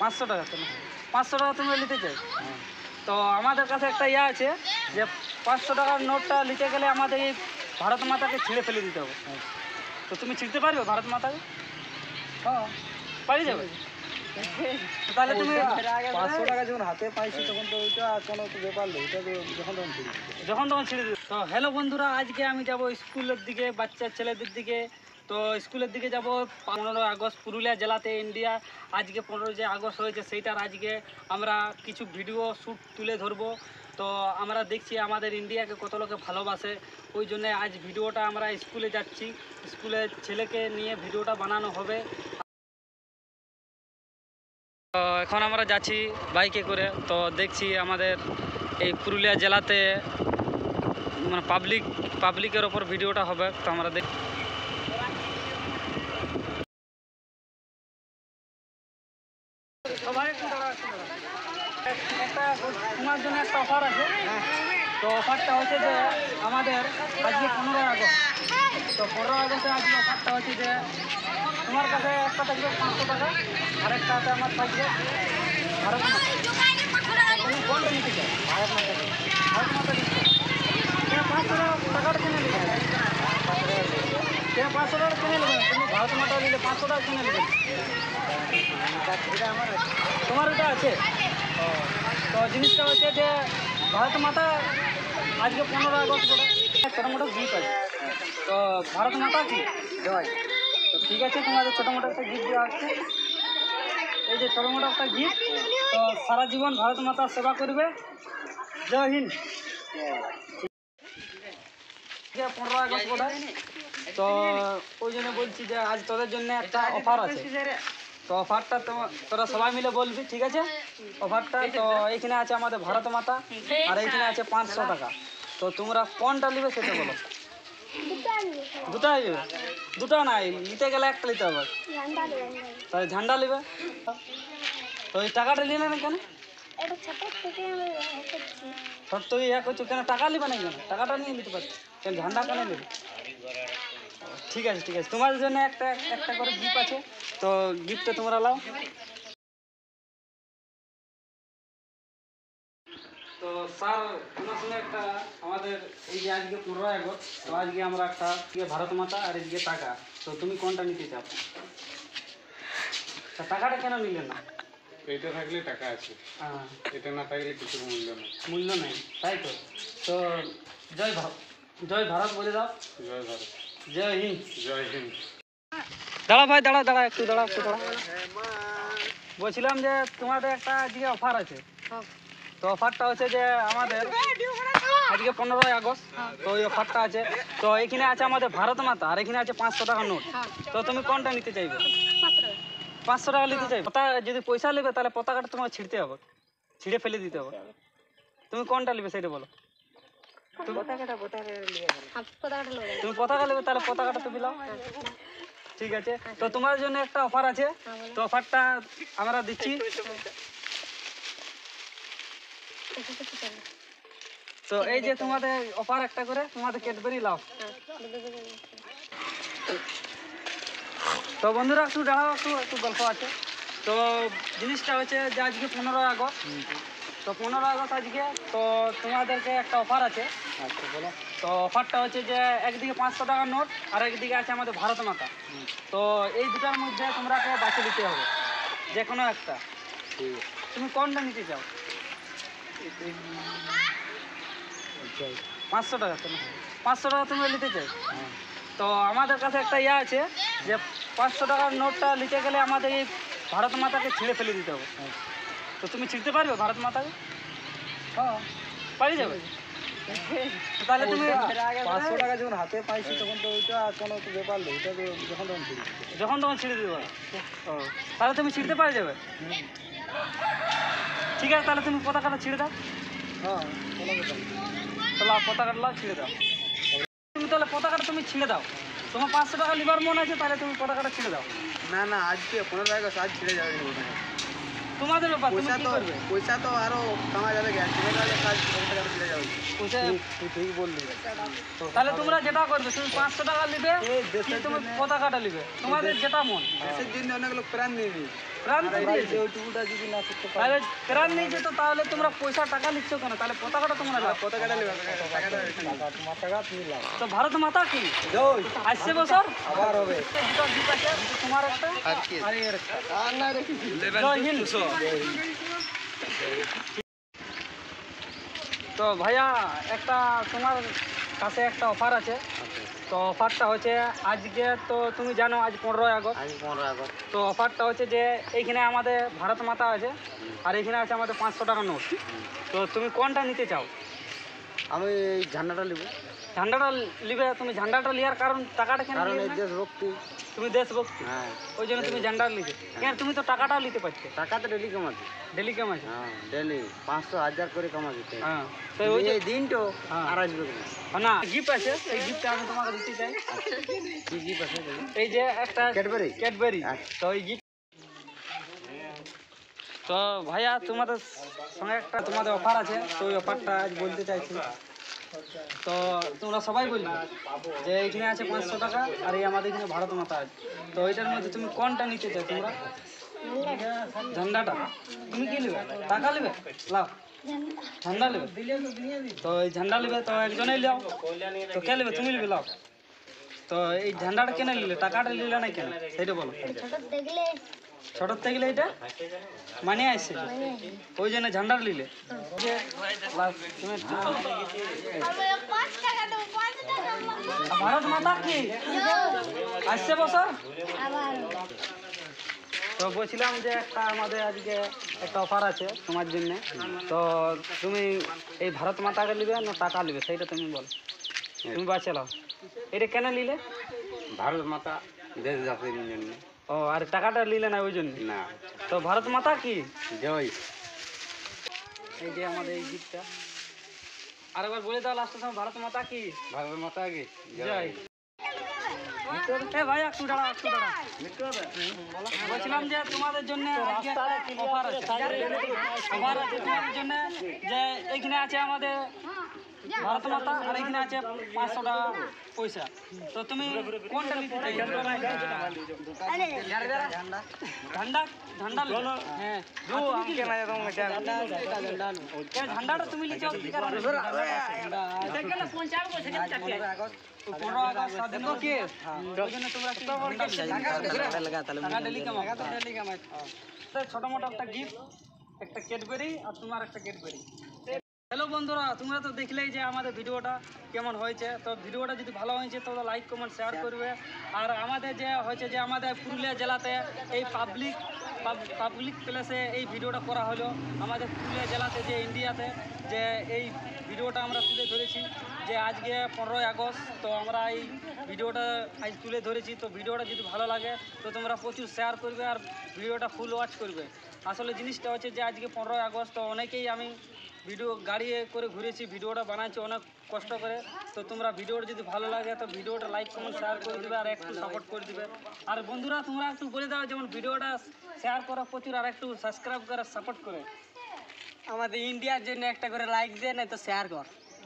500 টাকা তো না, 500 টাকা তুমি নিতে চাই। তো আমাদের কাছে একটা ইয়ে আছে যে 500 টাকার নোটটা নিতে গেলে আমাদের এই ভারত মাতাকে ছিঁড়ে ফেলে দিতে হবে। তো তুমি ছিঁড়তে পারবে ভারত মাতাকে? হ্যাঁ পারি যাবে। তাহলে তুমি 500 টাকা যখন হাতে পাইছি তখন তো ওইটা কোনো তো ব্যাপার নেই, এটা তো যখন তখন ছিঁড়ে দিতে। তো হ্যালো বন্ধুরা, আজকে আমি যাব স্কুলের দিকে, বাচ্চা ছেলেদের দিকে। তো স্কুলের দিকে যাব 15 আগস্ট পুরুলিয়া জেলাতে ইন্ডিয়া। আজকে 15 আগস্ট হয়েছে, সেইটার আজকে আমরা কিছু ভিডিও শ্যুট তুলে ধরবো। তো আমরা দেখছি আমাদের ইন্ডিয়াকে কত লোকে ভালোবাসে, ওই জন্যে আজ ভিডিওটা আমরা স্কুলে যাচ্ছি, স্কুলের ছেলেকে নিয়ে ভিডিওটা বানানো হবে। তো এখন আমরা যাচ্ছি বাইকে করে। তো দেখছি আমাদের এই পুরুলিয়া জেলাতে মানে পাবলিকের ওপর ভিডিওটা হবে। তো আমরা দেখ একটা তোমার জন্য একটা অফার আছে। তো অফারটা হচ্ছে যে আমাদের আজকে 15 আগস্ট। তো 15 আগস্টে আজকে অফারটা হচ্ছে যে তোমার কাছে একটা থাকবে 500 টাকা, আরেকটা আছে আমার থাকবে ভারত মাতা। তুমি কোনটা নিতে চাই? ভারত মাতা। ভারত মাতা নিতে 500 টাকাটা কিনে নেবে। 500 টাকা কিনে নেবেন তুমি। ভারত মাতা নিলে 500 টাকা কিনে নেবেন। তোমার ওটা আছে। তো জিনিসটা হচ্ছে যে ভারত মাতা আজকে 15 আগস্ট করে ছোটো মোটো গিফট আছে। তো ভারত মাতা কি জয়। তো ঠিক আছে, তোমাদের ছোটো মোটো একটা গিফট দেওয়া হচ্ছে। এই যে ছোটো মোটো একটা গিফট। তো সারা জীবন ভারত মাতার সেবা করবে। জয় হিন্দ। 15 আগস্ট বোধ হয়। তো ওই জন্য বলছি যে আজ তোদের জন্য একটা অফার আছে। তো অফারটা তোরা সবাই মিলে বলবি, ঠিক আছে? অফারটা তো এইখানে আছে আমাদের ভারত মাতা, আর এইখানে আছে 500 টাকা। তো তোমরা কোনটা নিবে সেটা বলো। দুটা নিবে? দুটো নাই, নিতে গেলে একটা নিতে হবে। তাহলে ঝান্ডা নিবে। তো এই টাকাটা নিলে না কেন? সব তো ইয়া করছো কেন? টাকা নিবে না কেন? টাকাটা নিয়ে নিতে পারছি কেন? ঝান্ডা কেন নেবে? ঠিক আছে ঠিক আছে, তোমার জন্য একটা একটা করে গিফট আছে। তো গিফটটা তোমরা লাও। তো স্যার তোমার সঙ্গে একটা আমাদের এই যে আজকে 15 আগস্ট, তো আজকে আমরা একটা ভারত মাতা আর এদিকে টাকা। তো তুমি কোনটা নিতে চাও? তা টাকাটা কেন নিলে না? এটা থাকলে টাকা আছে, হ্যাঁ, এটা না থাকলে কিছু মূল্য নেই। মূল্য নেই, তাই তো। তো জয় ভারত বলে দাও। জয় ভারত। জয় হিন্দ। জয় হিন্দ। দাঁড়া ভাই, দাঁড়া একটু দাঁড়া। বলছিলাম যে তোমাদের একটা আজকে অফার আছে। তো অফারটা হচ্ছে যে আমাদের আজকে 15 আগস্ট। তো ওই অফারটা আছে। তো এখানে আছে আমাদের ভারত মাতা, আর এখানে আছে 500 টাকার নোট। তো তুমি কোনটা নিতে চাইবে? 500 টাকা নিতে চাইবে। যদি পয়সা নেবে তাহলে পতাকাটা তোমাকে ছিঁড়তে হবে, ছিঁড়ে ফেলে দিতে হবে। তুমি কোনটা নেবে সেটা বলো। তুমি পতাকা নেবে, তাহলে পতাকাটা তুমি নাও। ঠিক আছে, তো তোমার জন্য একটা অফার আছে। তো অফারটা আমরা দিচ্ছি। তো এই যে তোমাদের অফার একটা করে তোমাদের ক্যাডবেরি লাও। তো বন্ধুরা একটু দাঁড়াও, একটু গল্প আছে। তো জিনিসটা হচ্ছে যে আজকে 15 আগস্ট। তো 15 আগস্ট আজকে। তো তোমাদেরকে একটা অফার আছে। আচ্ছা বলো। তো অফারটা হচ্ছে যে একদিকে 500 টাকার নোট, আর একদিকে আছে আমাদের ভারত মাতা। তো এই দুটার মধ্যে তোমরাকে বাছে নিতে হবে যে কোনো একটা। তুমি কোনটা নিতে চাও? 500 টাকা তো না, 500 টাকা তুমি নিতে চাই। তো আমাদের কাছে একটা ইয়ে আছে যে 500 টাকার নোটটা নিতে গেলে আমাদের এই ভারত মাতাকে ছিঁড়ে ফেলে দিতে হবে। তো তুমি ছিঁড়তে পারবে ভারত মাতাকে? হ্যাঁ পারি যাবে। তাহলে তুমি 500 টাকা যখন হাতে পাইছি তখন তো ওইটা কোনো তো ব্যাপার নেই, এটা তো যখন তখন ছিঁড়ে দিতে। ছিঁড়ে দেবে। ও, তাহলে তুমি ছিঁড়তে পারি যাবে। ঠিক আছে, তাহলে তুমি পতাকাটা ছিঁড়ে দাও। হ্যাঁ কোনো ব্যাপার নেই। তাহলে পতাকাটা ছিঁড়ে দাও। তুমি তাহলে পতাকাটা তুমি ছিঁড়ে দাও। তোমার 500 টাকা লিবার মন আছে, তাহলে তুমি পতাকাটা ছিঁড়ে দাও। না না, আজকে 15 আগস্ট, আজ ছিঁড়ে যাবে। তোমাদের ব্যাপার, তুমি পয়সা কি তো করবে? পয়সা তো আরো কামা যাবে, ছিঁড়ে যাবে কাজ ছিঁড়ে যাবে। পয়সা তুই ঠিক বললি। তাহলে তোমরা যেটা করবে, তুমি 500 টাকা নিবে কি তুমি পতাকাটা নিবে, তোমাদের যেটা মন। দেশের জন্য অনেক লোক প্রাণ দিয়ে দিই। ত্রাণ তো আমরা দিয়েছে। যে ওইটুকুটা যদি না করতে পারি তাহলে ত্রাণ নিয়ে যেত, তাহলে তোমরা পয়সা টাকা নিচ্ছ কেন? তাহলে পতাকাটা তোমরা দাও। তোমার টাকা নিলাম তো ভারত মাতা কি জয় আসছে বছর আবার হবে দুটো জিপ আছে, তোমার একটা আর এর একটা। জয় হিন্দ। তো ভাইয়া একটা তোমার কাছে একটা অফার আছে। তো অফারটা হচ্ছে আজকে, তো তুমি জানো আজ 15ই আগস্ট। আজ 15 আগস্ট তো অফারটা হচ্ছে যে এইখানে আমাদের ভারত মাতা আছে আর এখানে আছে আমাদের 500 টাকা নোট। তো তুমি কোনটা নিতে চাও? আমি এই ঝান্ডাটা নেব ঝান্ডাটা নিবে? তুমি ঝান্ডাটা নেওয়ার কারণ টাকাটা কেন কারণ নিবে এই না? দেশভক্তি তুমি দেশভক্তি, হ্যাঁ ওই জন্য তুমি ঝান্ডা নিতে। কেন তুমি তো টাকাটাও নিতে পারছো, টাকা তো ডেলি কামাচ্ছি ডেলি কামাইছো। হ্যাঁ ডেলি 500 1000 করে কামাচ্ছি হ্যাঁ, তো ওই যে এই দিনটো হ্যাঁ। আর আসবে না না গিফট আছে, এই গিফটটা আমি তোমাকে দিতে চাই। কি কি পাশে এই যে একটা ক্যাডবেরি ক্যাডবেরি। আচ্ছা। তো এই গিফট। তো ভাইয়া তোমাদের সঙ্গে একটা তোমাদের অফার আছে, তো ওই অফারটা আজ বলতে চাইছি। তো তোমরা সবাই বলবে যে এইখানে আছে 500 টাকা আর এই আমাদের এখানে ভারত মাতা আছে। তো ওইটার মধ্যে তুমি কোনটা নিতে চাও? তোমরা ঝান্ডাটা। তুমি কি নেবে? টাকা নেবে? লাও ঝান্ডা নেবে। তো এই ঝান্ডা নেবে, তো একজনেই লাও। তো কে নেবে? তুমি নেবে, লাও। তো এই ঝান্ডাটা কেন নিলে, টাকাটা নিলে না কেন সেইটা বলো। ছোটোর থেকে এইটা মানে আসছে, ওই জন্য ঝান্ডার নিলে। যে ভারত মাতা কি আসছে বছর। তো বলছিলাম যে একটা আমাদের আজকে একটা অফার আছে তোমার জন্য। তো তুমি এই ভারত মাতাকে নিবে না টাকা নিবে, সেইটা তুমি বলো। তুমি বাঁচে নাও। এটা কেন নিলে? ভারত মাতা দেশ জাতির জন্য ও, আর টাকাটা নিলে না ওই জন্য। না তো ভারত মাতা কি জয় এই যে আমাদের এই গীতটা আরেকবার বলে দাও লাস্টের সময়, ভারত মাতা কি ভারত মাতা আগে জয়। এ ভাই একটু দাঁড়া, একটু দাঁড়া। বলছিলাম যে তোমাদের জন্য আজকে অফার আছে। অফার আছে তোমাদের জন্য, যে এইখানে আছে আমাদের ভারত মাতা আর এখানে আছে 500 টাকা পয়সা। তো তুমি কোনটা নিতে চাই? ঝান্ডা, ঝান্ডা লো। হ্যাঁ, ঝান্ডাটা তুমি লিখো কি কারণে? 15 আগস্ট স্বাধীনতা দিবস। ওই জন্য তোমরা কি টাকা ডেলি কামাও? তো ছোট মোটো একটা গিফট, একটা ক্যাডবেরি আর তোমার একটা ক্যাডবেরি। হ্যালো বন্ধুরা, তোমরা তো দেখলেই যে আমাদের ভিডিওটা কেমন হয়েছে। তো ভিডিওটা যদি ভালো হয়েছে তো লাইক কমেন্ট শেয়ার করবে। আর আমাদের যে হয়েছে যে আমাদের পুরুলিয়া জেলাতে এই পাবলিক প্লেসে এই ভিডিওটা করা হলো। আমাদের পুরুলিয়া জেলাতে যে ইন্ডিয়াতে যে এই ভিডিওটা আমরা তুলে ধরেছি, যে আজকে 15ই আগস্ট। তো আমরা এই ভিডিওটা আজ তুলে ধরেছি। তো ভিডিওটা যদি ভালো লাগে তো তোমরা প্রচুর শেয়ার করবে আর ভিডিওটা ফুল ওয়াচ করবে। আসলে জিনিসটা হচ্ছে যে আজকে 15ই আগস্ট, তো অনেকেই আমি ভিডিও গাড়ি করে ঘুরেছি, ভিডিওটা বানাচ্ছি অনেক কষ্ট করে। তো তোমরা ভিডিওটা যদি ভালো লাগে তো ভিডিওটা লাইক কমেন্ট শেয়ার করে দিবে আর একটু সাপোর্ট করে দিবে। আর বন্ধুরা তোমরা একটু বলে দাও যেমন ভিডিওটা শেয়ার করো প্রচুর আর একটু সাবস্ক্রাইব করে সাপোর্ট করে। আমাদের ইন্ডিয়ার জন্য একটা করে লাইক দে, না তো শেয়ার কর।